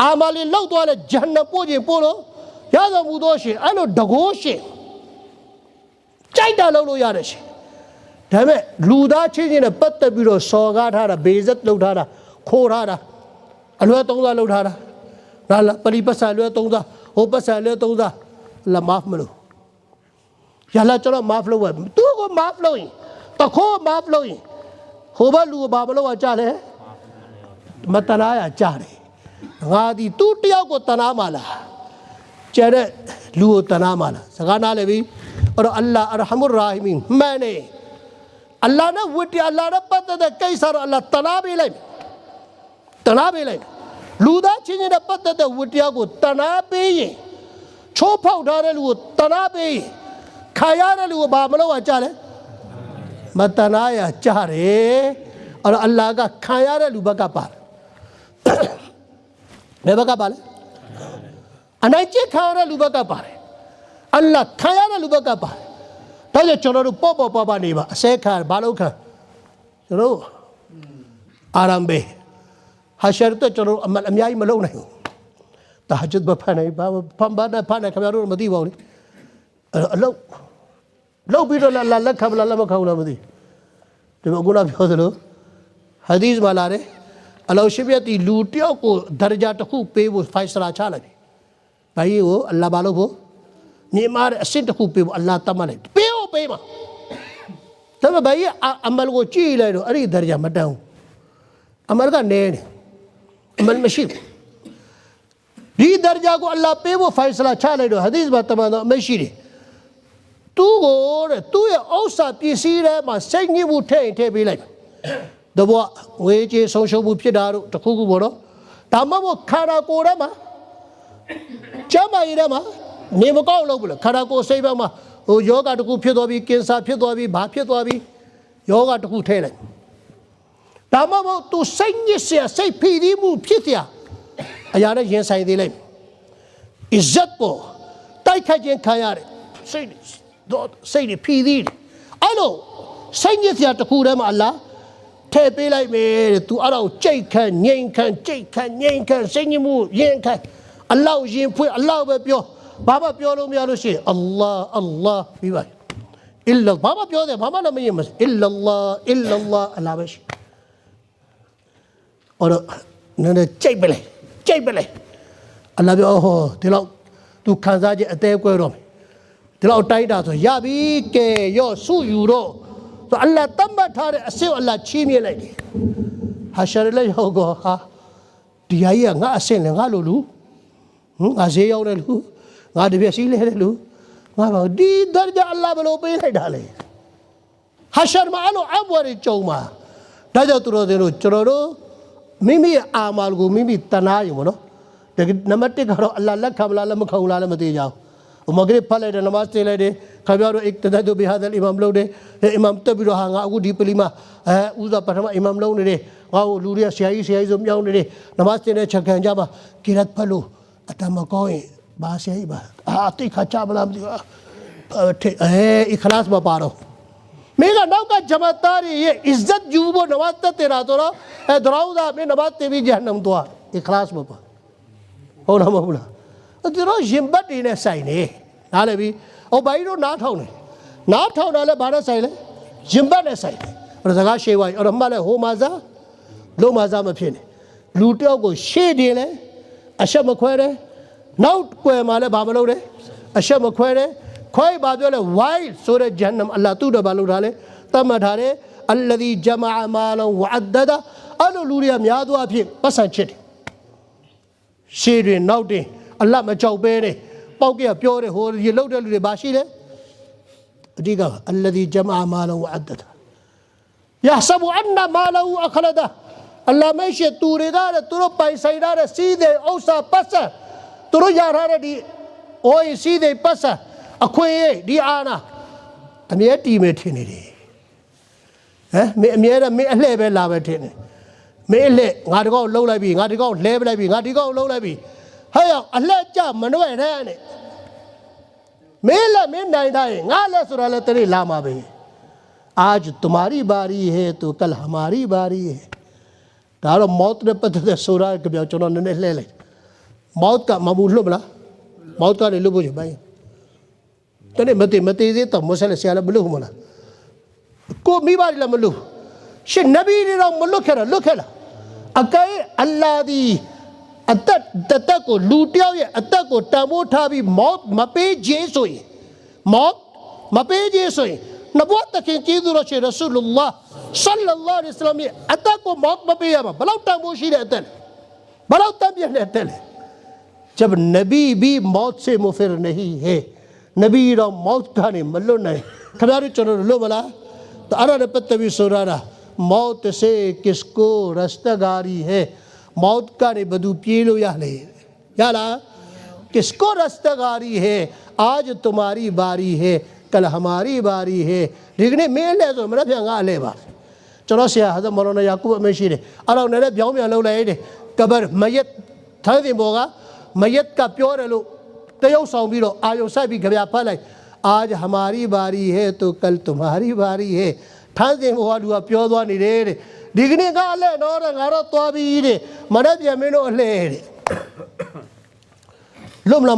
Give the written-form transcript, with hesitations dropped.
အာမလီလောက်သွားတဲ့ဂျန်နမ်ပို့ခြင်းပို့လို့ရတော်မူသောရှင်အဲ့လိုတကိုးရှင်ကြိုက်တာလုပ်လို့ရတယ်ရှင်ဒါပေမဲ့လူသားချင်းချင်းနဲ့ပတ်သက်ပြီးတော့စော်ကားထားတာဘေဇက်လုပ်ထားတာခိုးထားတာအလွဲသုံးစားလုပ်ထားတာဒါလားပရိပတ်စာလွဲသုံးစားဟိုပတ်စာလွဲသုံးစားလာမာဖမလို့ရလာကျွန်တော်မာဖလို့ပဲသူကမာဖလို့ရင်တခိုးမာဖလို့ရင်ဟိုဘလူဘာမလို့ကကြားလဲမတနာရကြားတယ်ငါဒီသူတယောက်ကိုတနာမှလားကျတဲ့လူကိုတနာမှလားစကားနားလည်းပြီအဲ့တော့အလ္လာဟ်အရဟမုရရာဟီမင်မှန်နေအလ္လာဟ်နဲ့ဝတ္တရားအလ္လာဟ်နဲ့ပတ်သက်တဲ့ကိစ္စတော့အလ္လာဟ်တနာပေးလိုက်တနာပေးလိုက်လူသားချင်းချင်းနဲ့ပတ်သက်တဲ့ဝတ္တရားကိုတနာပေးရင်ချိုးဖောက်ထားတဲ့လူကိုတနာပေးရင်ခါရတဲ့လူကိုဘာမလို့ကကြားလဲမတနာရကြားတယ်အဲ့တော့အလ္လာဟ်ကခံရတဲ့လူဘက်ကပါတယ်ဘယ်ဘက်ကပါလဲအနိုင်ကျခံရတဲ့လူဘက်ကပါတယ်အလ္လာဟ်ခံရတဲ့လူဘက်ကပါတယ်ဒါကြောင့်ကျွန်တော်တို့ပေါ့ပါနေပါအစဲခံဘာလို့ခံကျွန်တော်အာရမ်ဘေဟာရှာရတ်ကျွန်တော်အများကြီးမလုပ်နိုင်ဘူးတာဟဂျ်ဘဖန်နေဘာဖန်ဘာနဲ့ဖန်နေခင်ဗျားတို့မသိပါဘူးလေအလုပ်ပြီးတော့လက်ခံမလားလက်မခံဘူးလားမသိဒီမှာခုနပြောသလိုဟာဒီစ်မှာလာတယ်အလောရှိပြတ်ဒီလူတယောက်ကိုဒရဂျာတစ်ခုပေးဖို့ဖိုင်စရာချလိုက်ပြီ။ဘာကြီးကိုအလ္လာဟ်ဘာလို့ဖို့ညီမတဲ့အဆင့်တစ်ခုပေးဖို့အလ္လာဟ်တတ်မှတ်လိုက်ပေးဖို့ပေးမှာ။ဒါပေမဲ့ဘာကြီးအမလ်ကိုကြည့်လိုက်တော့အဲ့ဒီဒရဂျာမတန်းဘူး။အမလ်ကနေနေအမလ်မရှိဘူး။ဒီဒရဂျာကိုအလ္လာဟ်ပေးဖို့ဖိုင်စရာချလိုက်တော့ဟာဒီစ်မှာတမန်တော်မရှိတယ်။သူ့ကိုတဲ့သူ့ရဲ့ဥစ္စာပစ္စည်းထဲမှာစိတ်ညစ်မှုထည့်ပေးလိုက်တဘောငွေကြေးဆုံးရှုံးမှုဖြစ်တာတို့တခုခုပေါ့နော်ဒါမှမဟုတ်ခန္ဓာကိုယ်ထဲမှာကျမ်းမာရေးထဲမှာနေမကောင်းလို့ဘူးလားခန္ဓာကိုယ်စိတ်ဘက်မှာဟိုယောဂတခုဖြစ်သွားပြီးကင်ဆာဖြစ်သွားပြီးဘာဖြစ်သွားပြီးယောဂတခုထဲလိုက်ဒါမှမဟုတ်သူစိတ်ညစ်เสียစိတ်ဖိစီးမှုဖြစ်เสียအရာနဲ့ရင်ဆိုင်သေးလိုက်အစ္စတ်ကိုတိုက်ခိုက်ခြင်းခံရတယ်စိတ်ဖိစီးအဲ့လိုစိတ်ညစ်เสียတခုထဲမှာအလ္လာဟ်ထဲပေးလိုက်မယ်တဲ့သူအဲ့ဒါကိုကြိတ်ခန့်ငြိမ်ခန့်ကြိတ်ခန့်ငြိမ်ခန့်စိတ်ညစ်မှုရင်ခန့်အလ္လာဟ်ရင်ဖွင့်အလ္လာဟ်ပဲပြောဘာမှပြောလို့မရလို့ရှိရင်အလ္လာဟ်ပြီးပါအလ္လာဟ်ဘာမှပြောတယ်ဘာမှလည်းမရင်မအလ္လာဟ်အလ္လာဟ်ပဲရှိအော်နည်းနည်းကြိတ်ပဲလေအလ္လာဟ်ပြောဟောဒီလောက်သူခံစားချက်အသေးကွဲတော့မယ်ဒီလောက်တိုက်တာဆိုရပြီကဲရော့စုယူတော့ဆိုအလ္လာဟ်တတ်မှတ်ထားတဲ့အစစ်အလ္လာဟ်ချီးမြှင့်လိုက်တယ်ဟာရှာရလည်းဟုတ်ကောဟာဒီဟာကြီးကငါအစစ်လည်းငါလိုလူငါဈေးရောက်တဲ့လူငါတပြက်စီးလဲတဲ့လူငါဘာဒီဒရဂျာအလ္လာဟ်ဘယ်လိုပေးလိုက်တာလဲဟာရှာမှာအဲ့လိုအဘွားတွေကြုံမှာဒါကြောင့်သူတို့တို့ကျွန်တော်တို့မိမိရဲ့အာမာလ်ကိုမိမိတနာယူမနော်နံပါတ်1ကတော့အလ္လာဟ်လက်ခံမလားလက်မခံဘူးလားလည်းမသိကြဘူးမဂရစ်ဖတ်လိုက်တယ်နမတ်တေးလိုက်တယ်ခဗျားတို့iqtida to bihad al imam လုပ်တယ်အီမမ်တက်ပြီးတော့ဟာငါအခုဒီပလီမှာဦးစွာပထမအီမမ်လုပ်နေတယ်ငါ့ကိုလူတွေကဆရာကြီးဆိုမြောင်းနေတယ်နမတ်တေးနဲ့ချက်ခံကြပါကိရတ်ဖတ်လို့အတမကောင်းရင်ဘာဆရာကြီးပါတိတ်ခါချမလားမသိဘူးikhlas မပါတော့မင်းကနောက်ကဂျမတ်သားရဲ့ izzat ယူဖို့နမတ်တက်တာတော့ဒရောင်းသားမင်းနမတ်တေးပြီးဂျဟနမ်သွား ikhlas မပါဟုတ်လားမဟုတ်လားသူတို့ရင်ဘတ်တွေနဲ့ဆိုင်နေနားလည်ပြီဟိုဘာကြီးတို့နားထောင်တယ်နားထောင်တာလည်းဘာနဲ့ဆိုင်လဲရင်ဘတ်နဲ့ဆိုင်တယ်အဲ့ဒါစကားရှေ့ဝိုင်းအဲ့တော့မှလည်းဟိုမာစားလုံးမာစားမဖြစ်နေလူတယောက်ကိုရှေ့တင်လဲအရှက်မခွဲတယ်နောက်ကွယ်မှာလည်းဘာမလုပ်တယ်အရှက်မခွဲတယ်ခွဲဘာပြောလဲဝိုင်းဆိုတဲ့ဂျန်နမ်အလ္လာဟ်သူ့တော်ဘာလုပ်ထားလဲတတ်မှတ်ထားတယ်အလ္လဇီဂျမအမာလဝအဒဒအဲ့လိုလူတွေကများသောအားဖြင့်ပတ်စံချစ်တယ်ရှေ့တွင်နောက်တွင်အလ္လာဟ်မကြောက်ပဲနဲ့ပေါက်ကပြောတယ်ဟိုရေလောက်တဲ့လူတွေဘာရှိလဲအဓိကအလ္လဇီဂျမအမာလဝအဒဒယဟ်ဆဘအန်နမာလအခလဒအလ္လာဟ်မရှိသူတွေကသူတို့ပိုင်ဆိုင်ထားတဲ့စီးတဲ့ဥစ္စာပတ်စံသူတို့ရထားတဲ့ဒီအိုးစီးတဲ့ပတ်စံအခွင့်အရေးဒီအာနာအမြဲတည်မယ်ထင်နေတယ်မင်းအမြဲတမ်းမင်းအလှဲ့ပဲလာပဲထင်တယ်မင်းအလှဲ့ငါတကောက်လှုပ်လိုက်ပြီငါဒီကောက်လဲပလိုက်ပြီငါဒီကောက်လှုပ်လိုက်ပြီဟဲ့ရောက်အလှဲ့ကြမနှွဲ့တဲ့နဲ့မင်းလည်းမင်းနိုင်တိုင်းငါလည်းဆိုတာလည်းတနေ့လာမှာပဲआज तुम्हारी बारी है तो कल हमारी बारी है ဒါတော့မောတ်နဲ့ပတ်သက်တဲ့ဆိုတာကပြောကျွန်တော်နည်းနည်းလှည့်လိုက် မောက်ကမဘူးလွတ်မလားမောက်ကလည်းလွတ်ဖို့ချင်ပိုင်းတနေ့မသေးသေးတော့မဆလဆရာလည်းမလွတ်ဘူးမလားကိုမိဘတွေလည်းမလွတ်ရှင်နဗီတွေတော့မလွတ်ခဲ့တော့လွတ်ခဲ့လားအကဲအလ္လာဒီအသက်ကိုလူတယောက်ရဲ့အသက်ကိုတန်ဖိုးထားပြီးမောက်မပေးခြင်းဆိုရင်မောက်မပေးခြင်းဆိုရင်နဘဝတခင်ကျေးဇူးတော်ရှင်ရဆူလုလာဆလ္လာလာဟ်အလိုင်းဝါဆလမ်ရဲ့အသက်ကိုမောက်မပေးရမှာဘလောက်တန်ဖိုးရှိတဲ့အသက်ဘလောက်တန်ပြည့်တဲ့အသက်လဲजब नबी भी मौत से मुफिर नहीं है नबी रो मौत का नहीं मल्लो नहीं खबरारी चलो लो बला तो अरब पत्ते भी सुरारा मौत से किसको रस्तगारी है मौत का नहीं बदू पीलो या ले याला किसको रस्तगारी है आज तुम्हारी बारी है कल हमारी बारी है लिखने मेल है तो मेरा भंगा ले बार चलो सिया हज़रत मौलाना याकूब अमेशी ने अरे उन्हें ब्याह में लो ले कबर मैयत था दिन बोगा मैयत का प्योर है लो तयो सौंबी लो आयो सा भी घबरा पाले आज हमारी बारी है तो कल तुम्हारी बारी है ठाणे हुआ दुआ प्योर दुआ नहीं रे दिखने का ले नौर गारो तो अभी रे मने भी हमें नो ले रे लोमला